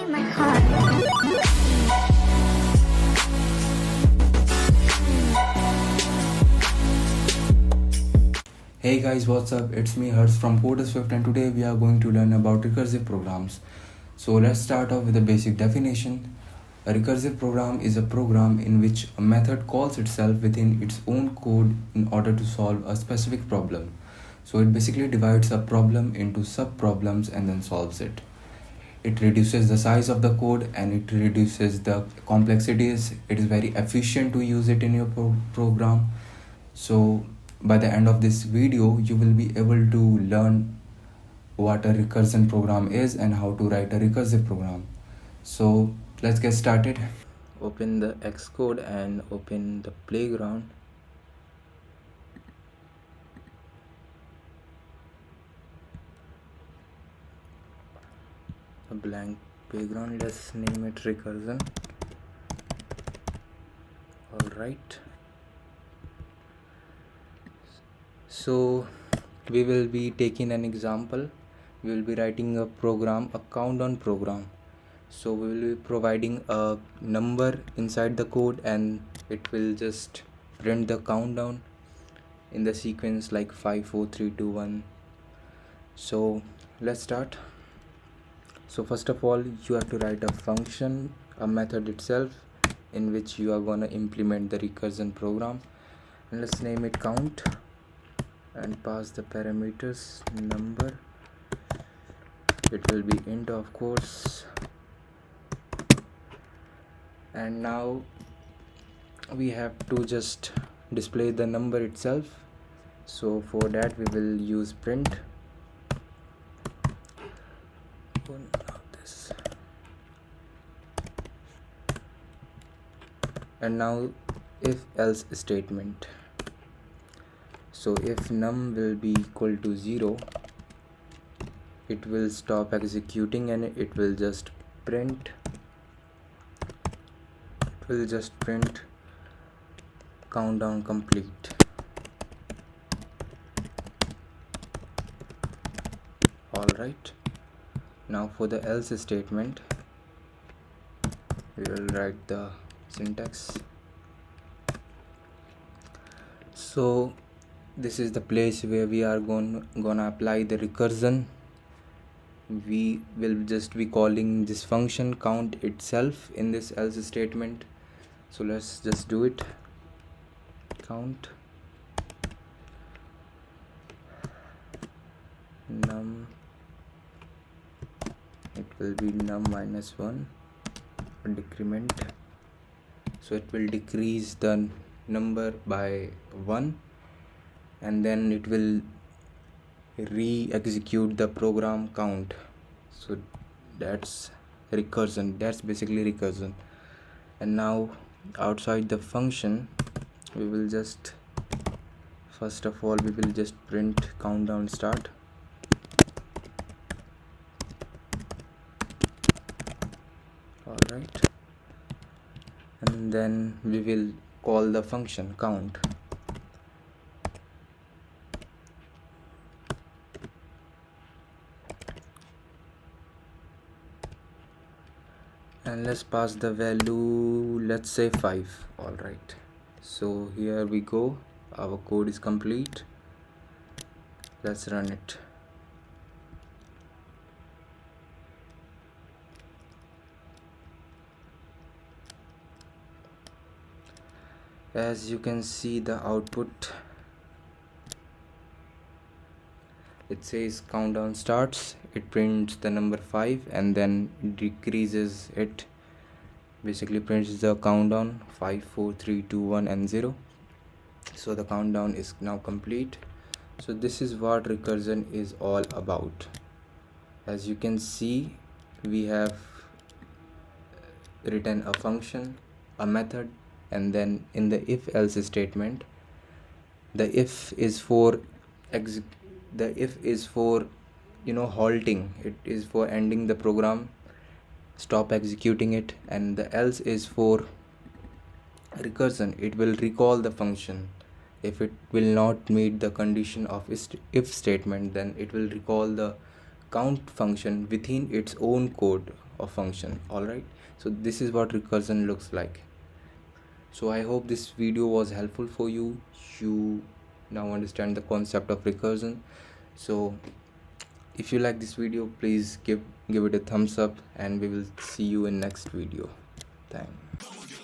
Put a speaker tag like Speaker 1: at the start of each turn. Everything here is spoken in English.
Speaker 1: in my heart.
Speaker 2: Hey guys, what's up? It's me Hers from Coderswift, and today we are going to learn about recursive programs. So let's start off with a basic definition. A recursive program is a program in which a method calls itself within its own code in order to solve a specific problem. So it basically divides a problem into sub-problems and then solves it. It reduces the size of the code and it reduces the complexities. It is very efficient to use it in your program. So by the end of this video, you will be able to learn what a recursion program is and how to write a recursive program. So let's get started. Open the Xcode and open the playground. A blank playground, let's name it recursion. Alright. So we will be taking an example. We will be writing a program, a countdown program. So we will be providing a number inside the code and it will just print the countdown in the sequence like 5, 4, 3, 2, 1. So let's start. So first of all, you have to write a function, a method itself, in which you are gonna implement the recursion program. And let's name it count and pass the parameters number. It will be int, of course. And now we have to just display the number itself. So for that we will use print. And now if else statement. So if num will be equal to 0, it will stop executing and it will just print countdown complete. Alright, now for the else statement, we will write the syntax. So this is the place where we are gonna apply the recursion. We will just be calling this function count itself in this else statement. So let's just do it. Count num, it will be num minus 1 or decrement. So it will decrease the number by 1 and then it will re-execute the program count. So that's recursion, that's basically recursion. And now outside the function, we will just first of all we will just print countdown start. Alright, and then we will call the function count. And let's pass the value, let's say 5. Alright, so here we go, our code is complete. Let's run it. As you can see the output, it says countdown starts, it prints the number 5 and then decreases it, basically prints the countdown 5, 4, 3, 2, 1 and 0. So the countdown is now complete. So this is what recursion is all about. As you can see, we have written a function, a method, and then in the if else statement, the if is for halting, it is for ending the program, stop executing it, and the else is for recursion, it will recall the function. If it will not meet the condition of if statement, then it will recall the count function within its own code of function. Alright, so this is what recursion looks like. So I hope this video was helpful for you. You now understand the concept of recursion. So if you like this video, please give it a thumbs up, and we will see you in next video. Thanks.